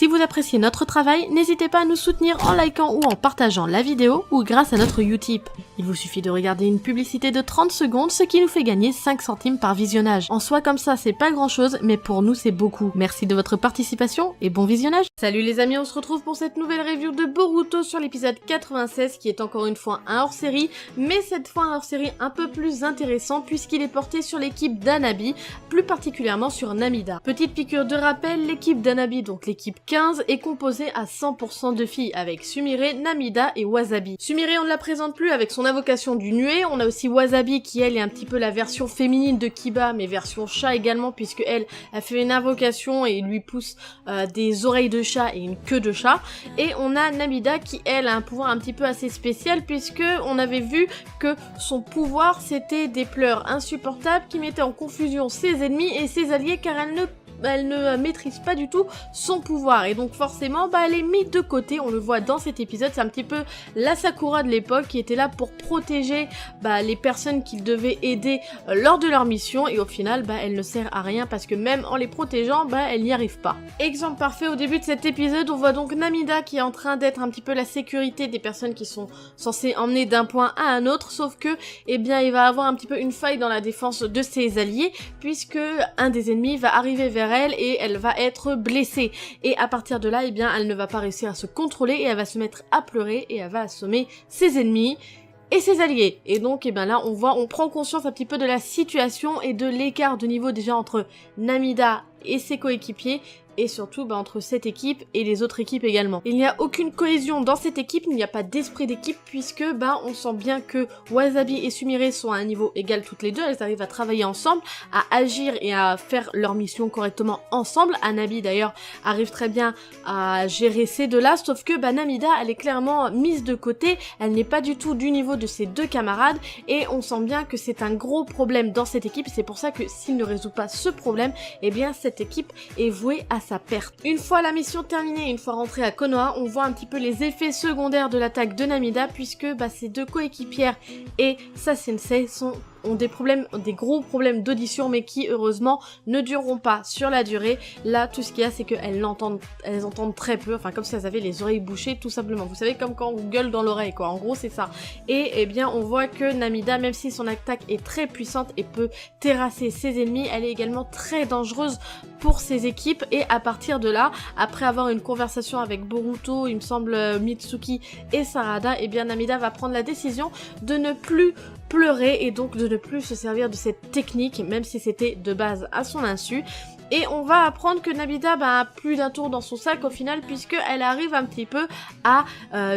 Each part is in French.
Si vous appréciez notre travail, n'hésitez pas à nous soutenir en likant ou en partageant la vidéo ou grâce à notre Utip. Il vous suffit de regarder une publicité de 30 secondes, ce qui nous fait gagner 5 centimes par visionnage. En soi comme ça, c'est pas grand chose, mais pour nous c'est beaucoup. Merci de votre participation et bon visionnage. Salut les amis, on se retrouve pour cette nouvelle review de Boruto sur l'épisode 96 qui est encore une fois un hors-série, mais cette fois un hors-série un peu plus intéressant puisqu'il est porté sur l'équipe d'Hanabi, plus particulièrement sur Namida. Petite piqûre de rappel, l'équipe d'Hanabi, donc l'équipe 15, est composée à 100% de filles avec Sumire, Namida et Wasabi. Sumire on ne la présente plus avec son invocation du nuée, on a aussi Wasabi qui elle est un petit peu la version féminine de Kiba mais version chat également puisque elle a fait une invocation et lui pousse des oreilles de chat et une queue de chat. Et on a Namida qui elle a un pouvoir un petit peu assez spécial puisque on avait vu que son pouvoir c'était des pleurs insupportables qui mettaient en confusion ses ennemis et ses alliés car elle ne maîtrise pas du tout son pouvoir et donc forcément elle est mise de côté. On le voit dans cet épisode, c'est un petit peu la Sakura de l'époque qui était là pour protéger les personnes qu'il devait aider lors de leur mission et au final elle ne sert à rien parce que même en les protégeant elle n'y arrive pas. Exemple parfait, au début de cet épisode on voit donc Namida qui est en train d'être un petit peu la sécurité des personnes qui sont censées emmener d'un point à un autre, sauf que il va avoir un petit peu une faille dans la défense de ses alliés puisque un des ennemis va arriver vers elle et elle va être blessée et à partir de là elle ne va pas réussir à se contrôler et elle va se mettre à pleurer et elle va assommer ses ennemis et ses alliés. Et donc là on prend conscience un petit peu de la situation et de l'écart de niveau déjà entre Namida et ses coéquipiers et surtout entre cette équipe et les autres équipes également. Il n'y a aucune cohésion dans cette équipe, il n'y a pas d'esprit d'équipe puisque on sent bien que Wasabi et Sumire sont à un niveau égal toutes les deux, elles arrivent à travailler ensemble, à agir et à faire leur mission correctement ensemble. Hanabi d'ailleurs arrive très bien à gérer ces deux-là, sauf que Namida elle est clairement mise de côté, elle n'est pas du tout du niveau de ses deux camarades et on sent bien que c'est un gros problème dans cette équipe. C'est pour ça que s'il ne résout pas ce problème, cette équipe est vouée à sa perte. Une fois la mission terminée, une fois rentrée à Konoha, on voit un petit peu les effets secondaires de l'attaque de Namida puisque ses deux coéquipières et sa sensei ont des gros problèmes d'audition mais qui heureusement ne dureront pas sur la durée. Là tout ce qu'il y a c'est qu'elles entendent très peu, comme si elles avaient les oreilles bouchées tout simplement. Vous savez comme quand on gueule dans l'oreille quoi, en gros c'est ça. Et on voit que Namida, même si son attaque est très puissante et peut terrasser ses ennemis, elle est également très dangereuse pour ses équipes et à partir de là, après avoir une conversation avec Boruto, il me semble Mitsuki et Sarada, Namida va prendre la décision de ne plus pleurer et donc de ne plus se servir de cette technique même si c'était de base à son insu. Et on va apprendre que Namida a plus d'un tour dans son sac au final puisqu'elle arrive un petit peu à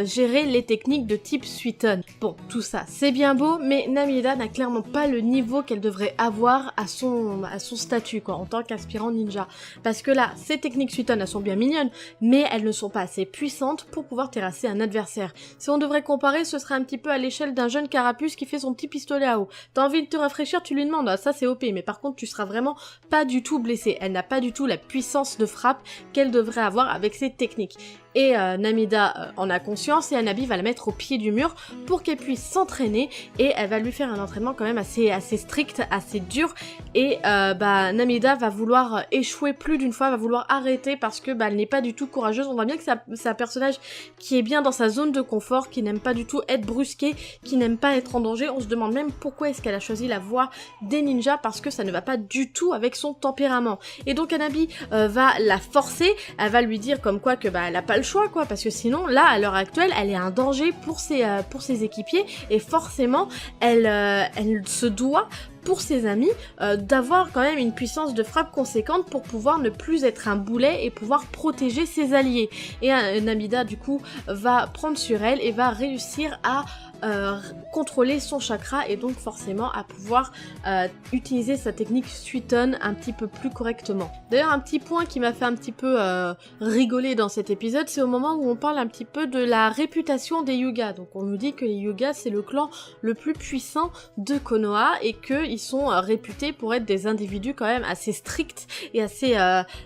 gérer les techniques de type Suiton. Bon, tout ça c'est bien beau mais Namida n'a clairement pas le niveau qu'elle devrait avoir à son statut en tant qu'aspirant ninja. Parce que là, ces techniques Suiton elles sont bien mignonnes mais elles ne sont pas assez puissantes pour pouvoir terrasser un adversaire. Si on devrait comparer, ce serait un petit peu à l'échelle d'un jeune carapuce qui fait son petit pistolet à eau. T'as envie de te rafraîchir, tu lui demandes, ça c'est OP, mais par contre tu seras vraiment pas du tout blessé. Elle n'a pas du tout la puissance de frappe qu'elle devrait avoir avec ses techniques. Et Namida en a conscience et Hanabi va la mettre au pied du mur pour qu'elle puisse s'entraîner et elle va lui faire un entraînement quand même assez strict, assez dur et Namida va vouloir échouer plus d'une fois, va vouloir arrêter parce que elle n'est pas du tout courageuse. On voit bien que c'est un personnage qui est bien dans sa zone de confort, qui n'aime pas du tout être brusqué, qui n'aime pas être en danger. On se demande même pourquoi est-ce qu'elle a choisi la voie des ninjas parce que ça ne va pas du tout avec son tempérament. Et donc Hanabi va la forcer, elle va lui dire comme quoi que elle a pas le choix parce que sinon là à l'heure actuelle elle est un danger pour ses équipiers et forcément elle se doit pour ses amis d'avoir quand même une puissance de frappe conséquente pour pouvoir ne plus être un boulet et pouvoir protéger ses alliés. Et Namida du coup va prendre sur elle et va réussir à contrôler son chakra et donc forcément à pouvoir utiliser sa technique Suiton un petit peu plus correctement. D'ailleurs un petit point qui m'a fait un petit peu rigoler dans cet épisode, c'est au moment où on parle un petit peu de la réputation des Hyuga. Donc on nous dit que les Hyuga c'est le clan le plus puissant de Konoha et qu'ils sont réputés pour être des individus quand même assez stricts et assez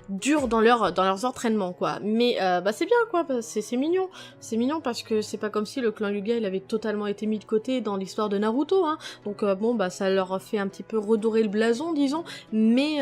durs dans leurs entraînements quoi. Mais c'est bien quoi, c'est mignon. C'est mignon parce que c'est pas comme si le clan Hyuga il avait totalement été mis de côté dans l'histoire de Naruto, hein. Donc ça leur fait un petit peu redorer le blason disons, mais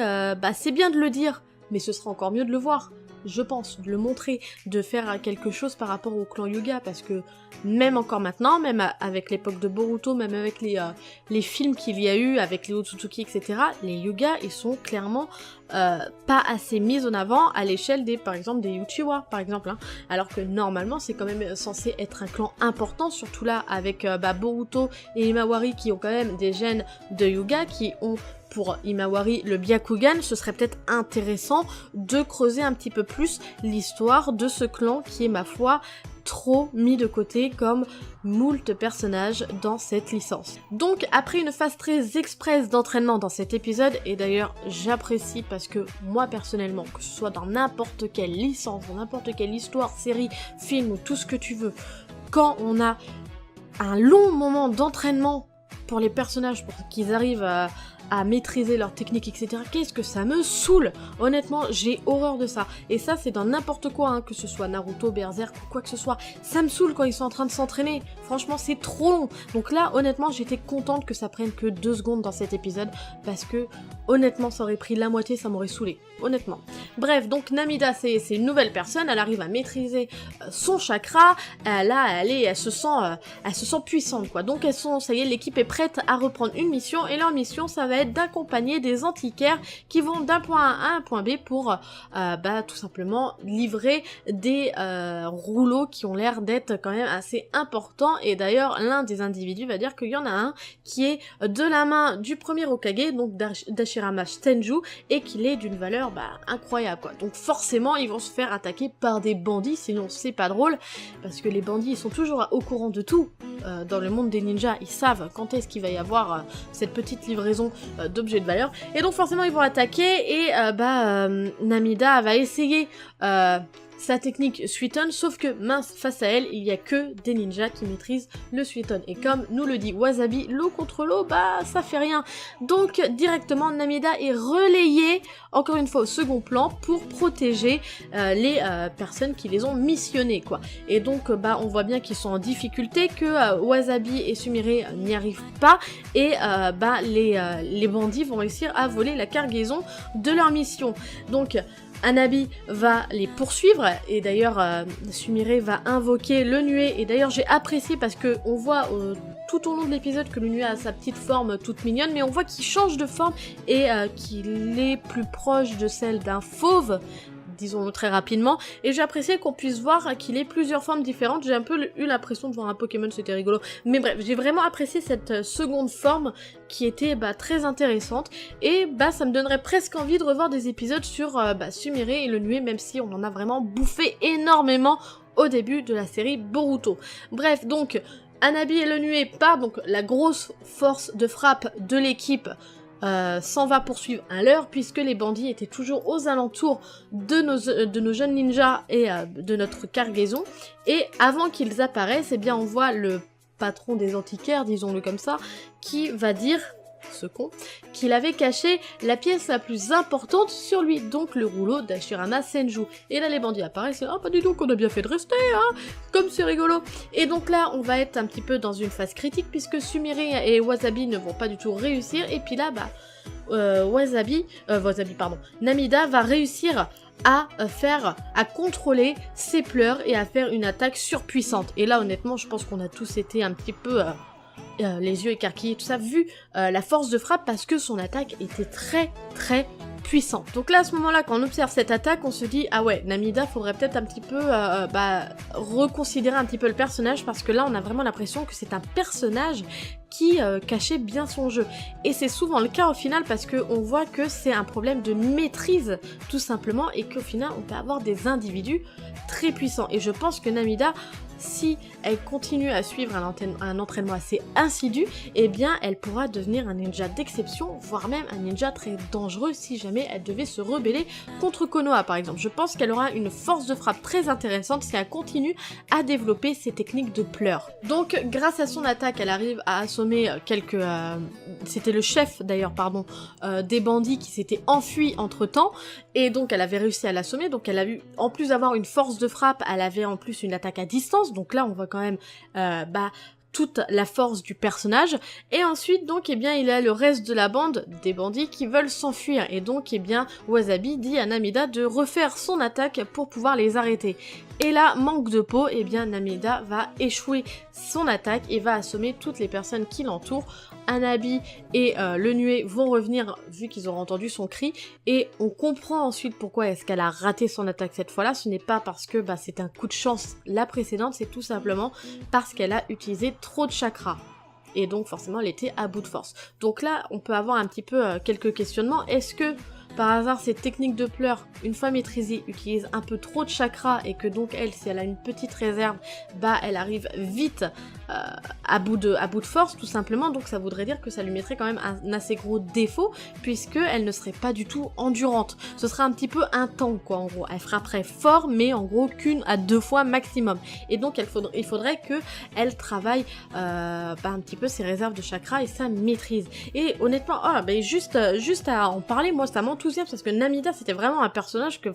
c'est bien de le dire, mais ce sera encore mieux de le voir. je pense, de le montrer, de faire quelque chose par rapport au clan Hyuga, parce que même encore maintenant, même avec l'époque de Boruto, même avec les films qu'il y a eu, avec les Otsutsuki, etc., les Hyuga, ils sont clairement pas assez mis en avant à l'échelle des, par exemple, des Uchiwa, par exemple, hein. Alors que normalement, c'est quand même censé être un clan important, surtout là, avec Boruto et Himawari, qui ont quand même des gènes de Hyuga, qui ont pour Himawari le Byakugan. Ce serait peut-être intéressant de creuser un petit peu plus l'histoire de ce clan qui est, ma foi, trop mis de côté comme moult personnages dans cette licence. Donc après une phase très express d'entraînement dans cet épisode, et d'ailleurs j'apprécie parce que moi personnellement, que ce soit dans n'importe quelle licence, dans n'importe quelle histoire, série, film ou tout ce que tu veux, quand on a un long moment d'entraînement pour les personnages, pour qu'ils arrivent à maîtriser leur technique, etc. Qu'est-ce que ça me saoule! Honnêtement, j'ai horreur de ça. Et ça, c'est dans n'importe quoi, hein, que ce soit Naruto, Berserk ou quoi que ce soit. Ça me saoule quand ils sont en train de s'entraîner. Franchement, c'est trop long. Donc là, honnêtement, j'étais contente que ça prenne que 2 secondes dans cet épisode, parce que, honnêtement, ça aurait pris la moitié, ça m'aurait saoulé. Honnêtement. Bref, donc Namida, c'est une nouvelle personne, elle arrive à maîtriser son chakra, elle se sent puissante, quoi. Donc ça y est, l'équipe est prête à reprendre une mission, et leur mission, ça va être d'accompagner des antiquaires qui vont d'un point A à un point B pour tout simplement livrer des rouleaux qui ont l'air d'être quand même assez importants. Et d'ailleurs, l'un des individus va dire qu'il y en a un qui est de la main du premier Hokage, donc d'Hashirama Senju, et qu'il est d'une valeur incroyable, quoi. Donc forcément, ils vont se faire attaquer par des bandits, sinon c'est pas drôle, parce que les bandits, ils sont toujours au courant de tout. Dans le monde des ninjas, ils savent quand est-ce qu'il va y avoir cette petite livraison d'objets de valeur, et donc forcément ils vont attaquer, et Namida va essayer sa technique Suiton, sauf que mince, face à elle, il y a que des ninjas qui maîtrisent le Suiton, et comme nous le dit Wasabi, l'eau contre l'eau, ça fait rien. Donc directement Namida est relayée, encore une fois au second plan, pour protéger les personnes qui les ont missionnés, quoi. Et donc on voit bien qu'ils sont en difficulté, que Wasabi et Sumire n'y arrivent pas, et les bandits vont réussir à voler la cargaison de leur mission. Donc Hanabi va les poursuivre, et d'ailleurs Sumire va invoquer le nuée, et d'ailleurs j'ai apprécié parce que on voit tout au long de l'épisode que le nuée a sa petite forme toute mignonne, mais on voit qu'il change de forme et qu'il est plus proche de celle d'un fauve, disons-le très rapidement, et j'ai apprécié qu'on puisse voir qu'il ait plusieurs formes différentes. J'ai un peu eu l'impression de voir un Pokémon, c'était rigolo, mais bref, j'ai vraiment apprécié cette seconde forme qui était très intéressante, et ça me donnerait presque envie de revoir des épisodes sur Sumire et le nuée, même si on en a vraiment bouffé énormément au début de la série Boruto. Bref, donc Hanabi et le nuée partent, donc la grosse force de frappe de l'équipe s'en va poursuivre un leurre, puisque les bandits étaient toujours aux alentours de nos jeunes ninjas et de notre cargaison, et avant qu'ils apparaissent, on voit le patron des antiquaires, disons-le comme ça, qui va dire, ce con, qu'il avait caché la pièce la plus importante sur lui, donc le rouleau d'Hashirama Senju. Et là les bandits apparaissent, et pas du tout qu'on a bien fait de rester, hein, comme c'est rigolo. Et donc là on va être un petit peu dans une phase critique, puisque Sumire et Wasabi ne vont pas du tout réussir, et puis là Namida va réussir à contrôler ses pleurs et à faire une attaque surpuissante. Et là honnêtement je pense qu'on a tous été un petit peu les yeux écarquillés, tout ça, vu la force de frappe, parce que son attaque était très très puissante. Donc là à ce moment-là, quand on observe cette attaque, on se dit ah ouais, Namida, faudrait peut-être un petit peu reconsidérer un petit peu le personnage, parce que là on a vraiment l'impression que c'est un personnage qui cachait bien son jeu. Et c'est souvent le cas au final, parce qu'on voit que c'est un problème de maîtrise tout simplement, et qu'au final on peut avoir des individus très puissants. Et je pense que Namida, si elle continue à suivre un entraînement assez insidu, elle pourra devenir un ninja d'exception, voire même un ninja très dangereux si jamais elle devait se rebeller contre Konoha par exemple. Je pense qu'elle aura une force de frappe très intéressante si elle continue à développer ses techniques de pleurs. Donc grâce à son attaque, elle arrive à assommer c'était le chef d'ailleurs, des bandits qui s'étaient enfuis entre temps, et donc elle avait réussi à l'assommer. Donc elle a eu, en plus d'avoir une force de frappe, elle avait en plus une attaque à distance. Donc là on voit quand même toute la force du personnage, et ensuite donc eh bien il a le reste de la bande des bandits qui veulent s'enfuir, et donc eh bien Wasabi dit à Namida de refaire son attaque pour pouvoir les arrêter. Et là, manque de peau, eh bien Namida va échouer son attaque et va assommer toutes les personnes qui l'entourent. Anabi et le Nuée vont revenir vu qu'ils auront entendu son cri, et on comprend ensuite pourquoi est-ce qu'elle a raté son attaque cette fois-là. Ce n'est pas parce que c'est un coup de chance la précédente, c'est tout simplement parce qu'elle a utilisé trop de chakras. Et donc forcément elle était à bout de force. Donc là on peut avoir un petit peu quelques questionnements. Est-ce que par hasard cette technique de pleurs, une fois maîtrisée, utilise un peu trop de chakras et que donc elle, si elle a une petite réserve, elle arrive vite à bout de force tout simplement, donc ça voudrait dire que ça lui mettrait quand même un assez gros défaut puisque elle ne serait pas du tout endurante. Ce serait un petit peu un tank quoi en gros, elle frapperait fort mais en gros qu'une à 2 fois maximum, et donc il faudrait que elle travaille un petit peu ses réserves de chakras et sa maîtrise. Et honnêtement, juste à en parler, moi ça m'enthousiasme parce que Namida c'était vraiment un personnage que,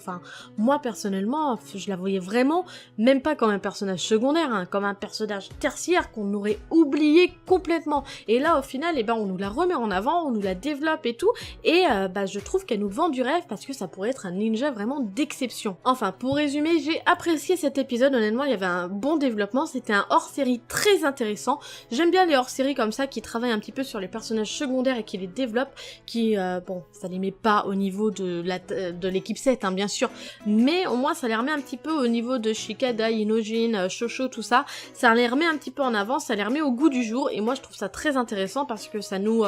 moi personnellement, je la voyais vraiment même pas comme un personnage secondaire, hein, comme un personnage tertiaire qu'on aurait oublié complètement. Et là au final, on nous la remet en avant, on nous la développe et tout, et je trouve qu'elle nous vend du rêve parce que ça pourrait être un ninja vraiment d'exception. Enfin, pour résumer, j'ai apprécié cet épisode, honnêtement, il y avait un bon développement, c'était un hors-série très intéressant. J'aime bien les hors-séries comme ça qui travaillent un petit peu sur les personnages secondaires et qui les développent, qui, ça les met pas au niveau de l'équipe 7, hein, bien sûr, mais au moins ça les remet un petit peu au niveau de Shikada, Inojin, Shosho, tout ça, ça les remet un petit peu en avant, ça les remet au goût du jour, et moi je trouve ça très intéressant parce que ça nous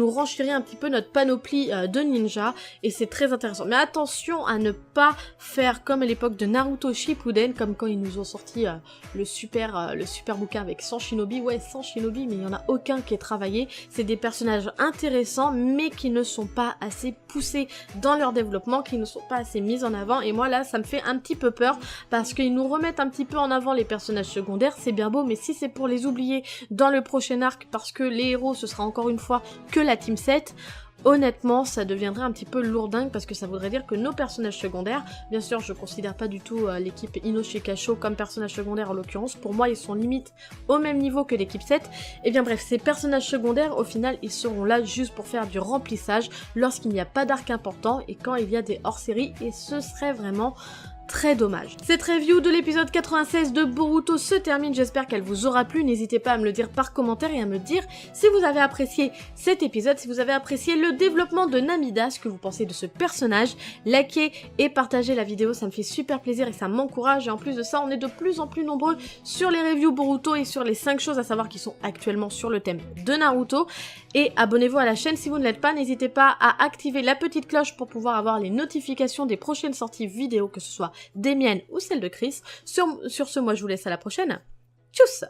renchérit un petit peu notre panoplie de ninja, et c'est très intéressant. Mais attention à ne pas faire comme à l'époque de Naruto Shippuden, comme quand ils nous ont sorti le super bouquin avec 100 shinobi, 100 shinobi, mais il y en a aucun qui est travaillé, c'est des personnages intéressants, mais qui ne sont pas assez poussés dans leur développement, qui ne sont pas assez mis en avant, et moi là ça me fait un petit peu peur, parce qu'ils nous remettent un petit peu en avant les personnages secondaires, c'est bien beau, mais si c'est pour les oublier dans le prochain arc, parce que les héros ce sera encore une fois que la Team 7, honnêtement, ça deviendrait un petit peu lourdingue parce que ça voudrait dire que nos personnages secondaires, bien sûr, je considère pas du tout l'équipe Inoshikasho comme personnage secondaire en l'occurrence, pour moi ils sont limite au même niveau que l'équipe 7, et bien bref, ces personnages secondaires, au final, ils seront là juste pour faire du remplissage lorsqu'il n'y a pas d'arc important et quand il y a des hors-séries, et ce serait vraiment très dommage. Cette review de l'épisode 96 de Boruto se termine, j'espère qu'elle vous aura plu, n'hésitez pas à me le dire par commentaire et à me dire si vous avez apprécié cet épisode, si vous avez apprécié le développement de Namida, ce que vous pensez de ce personnage, likez et partagez la vidéo, ça me fait super plaisir et ça m'encourage, et en plus de ça, on est de plus en plus nombreux sur les reviews Boruto et sur les 5 choses à savoir qui sont actuellement sur le thème de Naruto, et abonnez-vous à la chaîne si vous ne l'êtes pas, n'hésitez pas à activer la petite cloche pour pouvoir avoir les notifications des prochaines sorties vidéo, que ce soit des miennes ou celles de Chris. Sur ce, moi je vous laisse à la prochaine. Tchuss!